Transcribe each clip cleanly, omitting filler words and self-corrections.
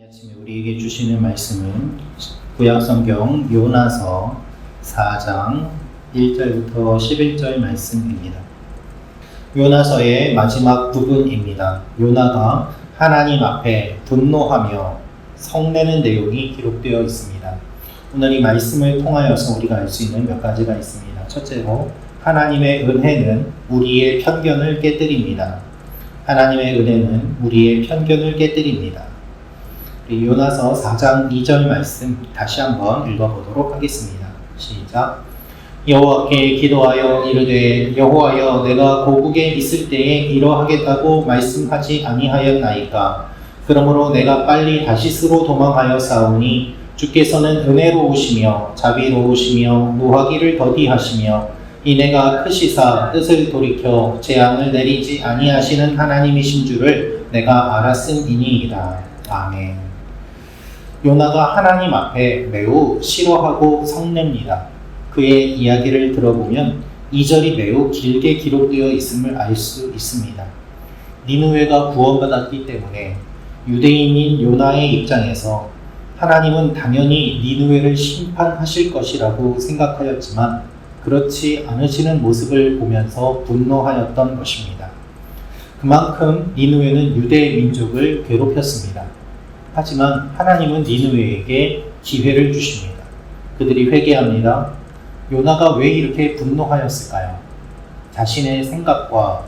아침에 우리에게 주시는 말씀은 구약성경 요나서 4장 1절부터 11절 말씀입니다. 요나서의 마지막 부분입니다. 요나가 하나님 앞에 분노하며 성내는 내용이 기록되어 있습니다. 오늘 이 말씀을 통하여서 우리가 알 수 있는 몇 가지가 있습니다. 첫째로 하나님의 은혜는 우리의 편견을 깨뜨립니다. 하나님의 은혜는 우리의 편견을 깨뜨립니다. 요나서 4장 2절 말씀 다시 한번 읽어보도록 하겠습니다. 시작. 여호와께 기도하여 이르되 여호와여 내가 고국에 있을 때에 이러하겠다고 말씀하지 아니하였나이까. 그러므로 내가 빨리 다시스로 도망하여 싸우니 주께서는 은혜로우시며 자비로우시며 노하기를 더디하시며 이내가 크시사 뜻을 돌이켜 재앙을 내리지 아니하시는 하나님이신 줄을 내가 알았음이니이다. 아멘. 요나가 하나님 앞에 매우 싫어하고 성냅니다. 그의 이야기를 들어보면 2절이 매우 길게 기록되어 있음을 알 수 있습니다. 니느웨가 구원받았기 때문에 유대인인 요나의 입장에서 하나님은 당연히 니느웨를 심판하실 것이라고 생각하였지만 그렇지 않으시는 모습을 보면서 분노하였던 것입니다. 그만큼 니느웨는 유대 민족을 괴롭혔습니다. 하지만 하나님은 니느웨에게 기회를 주십니다. 그들이 회개합니다. 요나가 왜 이렇게 분노하였을까요? 자신의 생각과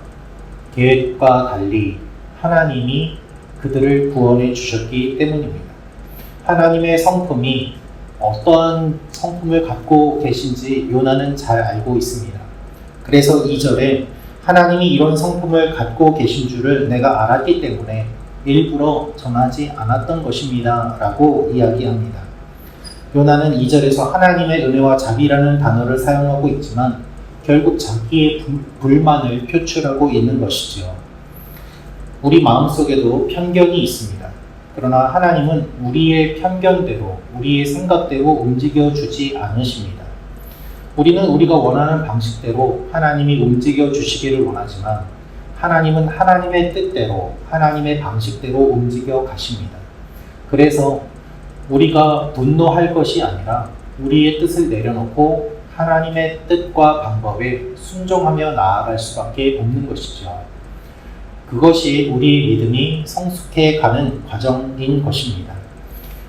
계획과 달리 하나님이 그들을 구원해 주셨기 때문입니다. 하나님의 성품이 어떠한 성품을 갖고 계신지 요나는 잘 알고 있습니다. 그래서 2절에 하나님이 이런 성품을 갖고 계신 줄을 내가 알았기 때문에 일부러 전하지 않았던 것입니다 라고 이야기합니다. 요나는 2절에서 하나님의 은혜와 자비라는 단어를 사용하고 있지만 결국 자기의 불만을 표출하고 있는 것이죠. 우리 마음속에도 편견이 있습니다. 그러나 하나님은 우리의 편견대로, 우리의 생각대로 움직여주지 않으십니다. 우리는 우리가 원하는 방식대로 하나님이 움직여주시기를 원하지만 하나님은 하나님의 뜻대로, 하나님의 방식대로 움직여 가십니다. 그래서 우리가 분노할 것이 아니라 우리의 뜻을 내려놓고 하나님의 뜻과 방법에 순종하며 나아갈 수밖에 없는 것이죠. 그것이 우리의 믿음이 성숙해 가는 과정인 것입니다.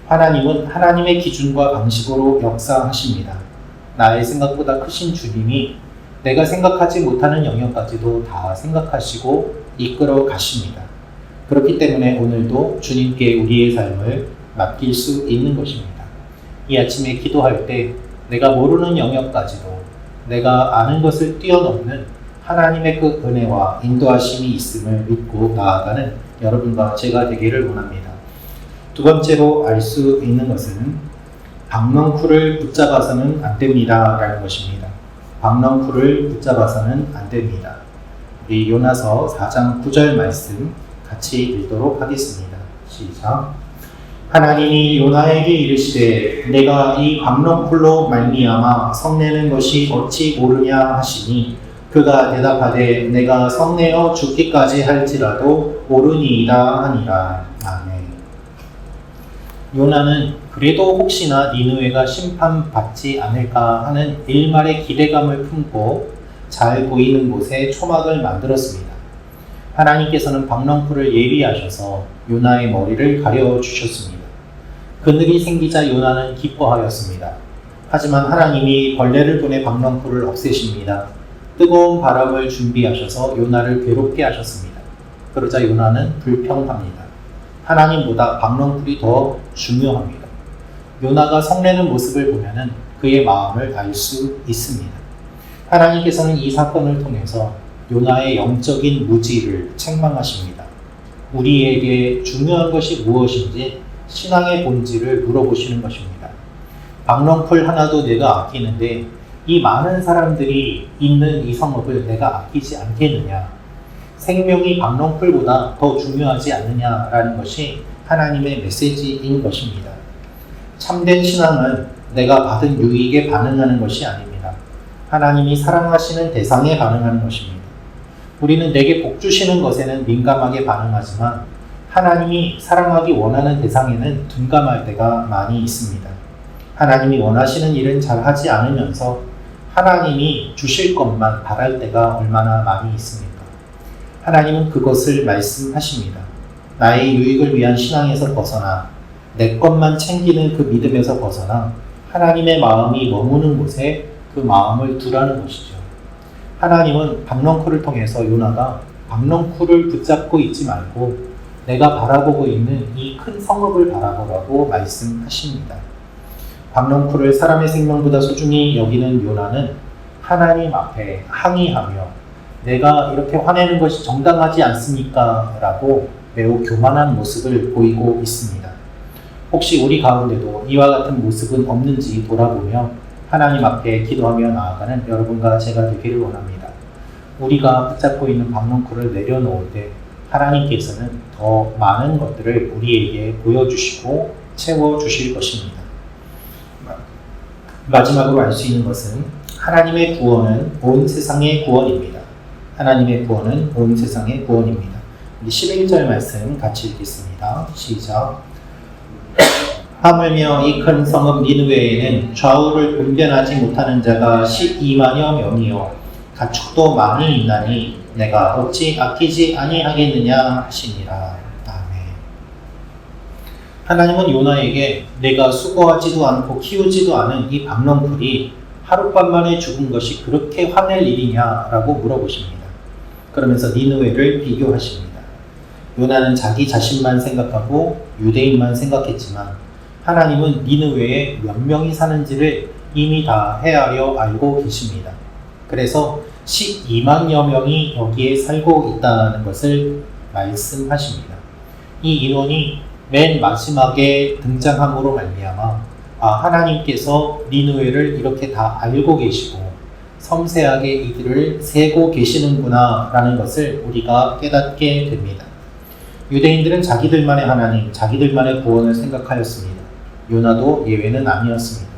하나님은 하나님의 기준과 방식으로 역사하십니다. 나의 생각보다 크신 주님이 내가 생각하지 못하는 영역까지도 다 생각하시고 이끌어 가십니다. 그렇기 때문에 오늘도 주님께 우리의 삶을 맡길 수 있는 것입니다. 이 아침에 기도할 때 내가 모르는 영역까지도 내가 아는 것을 뛰어넘는 하나님의 그 은혜와 인도하심이 있음을 믿고 나아가는 여러분과 제가 되기를 원합니다. 두 번째로 알 수 있는 것은 박넝쿨을 붙잡아서는 안 됩니다 라는 것입니다. 박넝쿨을 붙잡아서는 안 됩니다. 우리 요나서 4장 9절 말씀 같이 읽도록 하겠습니다. 시작. 하나님이 요나에게 이르시되 내가 이 박넝쿨로 말미암아 성내는 것이 어찌 옳으냐 하시니 그가 대답하되 내가 성내어 죽기까지 할지라도 옳으니이다 하니라. 아멘. 요나는 그래도 혹시나 니느웨가 심판받지 않을까 하는 일말의 기대감을 품고 잘 보이는 곳에 초막을 만들었습니다. 하나님께서는 박넝쿨을 예비하셔서 요나의 머리를 가려주셨습니다. 그늘이 생기자 요나는 기뻐하였습니다. 하지만 하나님이 벌레를 보내 박넝쿨을 없애십니다. 뜨거운 바람을 준비하셔서 요나를 괴롭게 하셨습니다. 그러자 요나는 불평합니다. 하나님보다 박넝쿨이 더 중요합니다. 요나가 성내는 모습을 보면은 그의 마음을 알 수 있습니다. 하나님께서는 이 사건을 통해서 요나의 영적인 무지를 책망하십니다. 우리에게 중요한 것이 무엇인지 신앙의 본질을 물어보시는 것입니다. 박넝쿨 하나도 내가 아끼는데 이 많은 사람들이 있는 이 성읍을 내가 아끼지 않겠느냐? 생명이 박넝쿨보다 더 중요하지 않느냐라는 것이 하나님의 메시지인 것입니다. 참된 신앙은 내가 받은 유익에 반응하는 것이 아닙니다. 하나님이 사랑하시는 대상에 반응하는 것입니다. 우리는 내게 복 주시는 것에는 민감하게 반응하지만 하나님이 사랑하기 원하는 대상에는 둔감할 때가 많이 있습니다. 하나님이 원하시는 일은 잘 하지 않으면서 하나님이 주실 것만 바랄 때가 얼마나 많이 있습니까? 하나님은 그것을 말씀하십니다. 나의 유익을 위한 신앙에서 벗어나 내 것만 챙기는 그 믿음에서 벗어나 하나님의 마음이 머무는 곳에 그 마음을 두라는 것이죠. 하나님은 박넝쿨을 통해서 요나가 박넝쿨을 붙잡고 있지 말고 내가 바라보고 있는 이 큰 성읍을 바라보라고 말씀하십니다. 박넝쿨을 사람의 생명보다 소중히 여기는 요나는 하나님 앞에 항의하며 내가 이렇게 화내는 것이 정당하지 않습니까? 라고 매우 교만한 모습을 보이고 있습니다. 혹시 우리 가운데도 이와 같은 모습은 없는지 돌아보며 하나님 앞에 기도하며 나아가는 여러분과 제가 되기를 원합니다. 우리가 붙잡고 있는 박넝쿨을 내려놓을 때 하나님께서는 더 많은 것들을 우리에게 보여주시고 채워주실 것입니다. 마지막으로 알 수 있는 것은 하나님의 구원은 온 세상의 구원입니다. 하나님의 구원은 온 세상의 구원입니다. 우리 11절 말씀 같이 읽겠습니다. 시작. 하물며 이 큰 성읍 니느웨에는 좌우를 분별하지 못하는 자가 12만여 명이요 가축도 많이 있나니 내가 어찌 아끼지 아니하겠느냐 하시니라. 아멘. 하나님은 요나에게 내가 수고하지도 않고 키우지도 않은 이 박넝쿨이 하룻밤 만에 죽은 것이 그렇게 화낼 일이냐라고 물어보십니다. 그러면서 니느웨를 비교하십니다. 요나는 자기 자신만 생각하고 유대인만 생각했지만 하나님은 니느웨에 몇 명이 사는지를 이미 다 헤아려 알고 계십니다. 그래서 12만여 명이 여기에 살고 있다는 것을 말씀하십니다. 이 인원이 맨 마지막에 등장함으로 말미암아 하나님께서 니느웨를 이렇게 다 알고 계시고 섬세하게 이들을 세고 계시는구나 라는 것을 우리가 깨닫게 됩니다. 유대인들은 자기들만의 하나님, 자기들만의 구원을 생각하였습니다. 요나도 예외는 아니었습니다.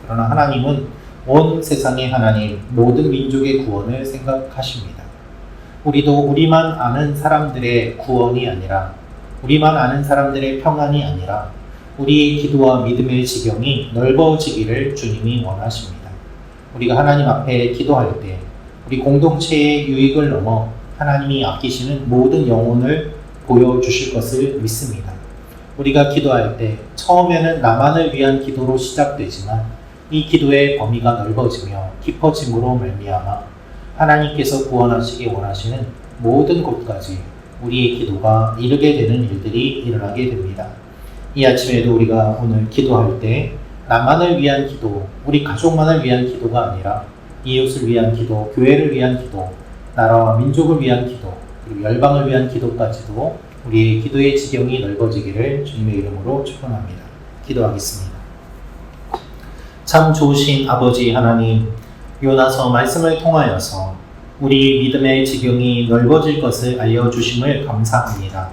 그러나 하나님은 온 세상의 하나님, 모든 민족의 구원을 생각하십니다. 우리도 우리만 아는 사람들의 구원이 아니라 우리만 아는 사람들의 평안이 아니라 우리의 기도와 믿음의 지경이 넓어지기를 주님이 원하십니다. 우리가 하나님 앞에 기도할 때 우리 공동체의 유익을 넘어 하나님이 아끼시는 모든 영혼을 보여주실 것을 믿습니다. 우리가 기도할 때 처음에는 나만을 위한 기도로 시작되지만 이 기도의 범위가 넓어지며 깊어짐으로 말미암아 하나님께서 구원하시기 원하시는 모든 곳까지 우리의 기도가 이르게 되는 일들이 일어나게 됩니다. 이 아침에도 우리가 오늘 기도할 때 나만을 위한 기도, 우리 가족만을 위한 기도가 아니라 이웃을 위한 기도, 교회를 위한 기도, 나라와 민족을 위한 기도, 그리고 열방을 위한 기도까지도 우리의 기도의 지경이 넓어지기를 주님의 이름으로 축원합니다. 기도하겠습니다. 참 좋으신 아버지 하나님, 요나서 말씀을 통하여서 우리 믿음의 지경이 넓어질 것을 알려주심을 감사합니다.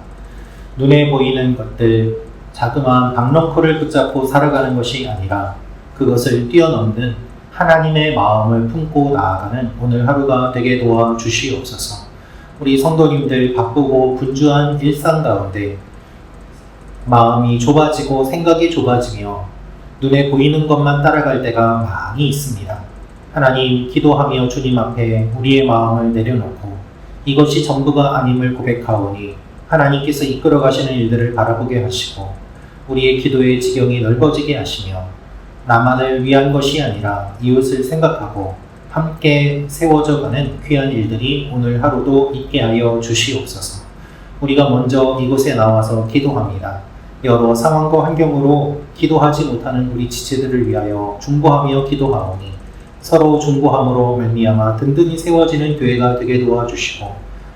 눈에 보이는 것들, 자그마한 박넝쿨을 붙잡고 살아가는 것이 아니라 그것을 뛰어넘는 하나님의 마음을 품고 나아가는 오늘 하루가 되게 도와주시옵소서. 우리 성도님들 바쁘고 분주한 일상 가운데 마음이 좁아지고 생각이 좁아지며 눈에 보이는 것만 따라갈 때가 많이 있습니다. 하나님, 기도하며 주님 앞에 우리의 마음을 내려놓고 이것이 전부가 아님을 고백하오니 하나님께서 이끌어 가시는 일들을 바라보게 하시고 우리의 기도의 지경이 넓어지게 하시며 나만을 위한 것이 아니라 이웃을 생각하고 함께 세워져가는 귀한 일들이 오늘 하루도 있게 하여 주시옵소서. 우리가 먼저 이곳에 나와서 기도합니다. 여러 상황과 환경으로 기도하지 못하는 우리 지체들을 위하여 중보하며 기도하오니 서로 중보함으로 말미암아 든든히 세워지는 교회가 되게 도와주시고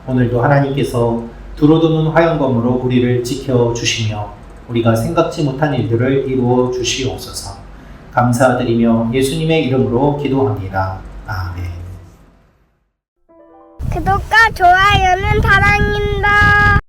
오늘도 하나님께서 두루두는 화영검으로 우리를 지켜주시며 우리가 생각지 못한 일들을 이루어 주시옵소서. 감사드리며 예수님의 이름으로 기도합니다. 아멘. 구독과 좋아요는 사랑입니다.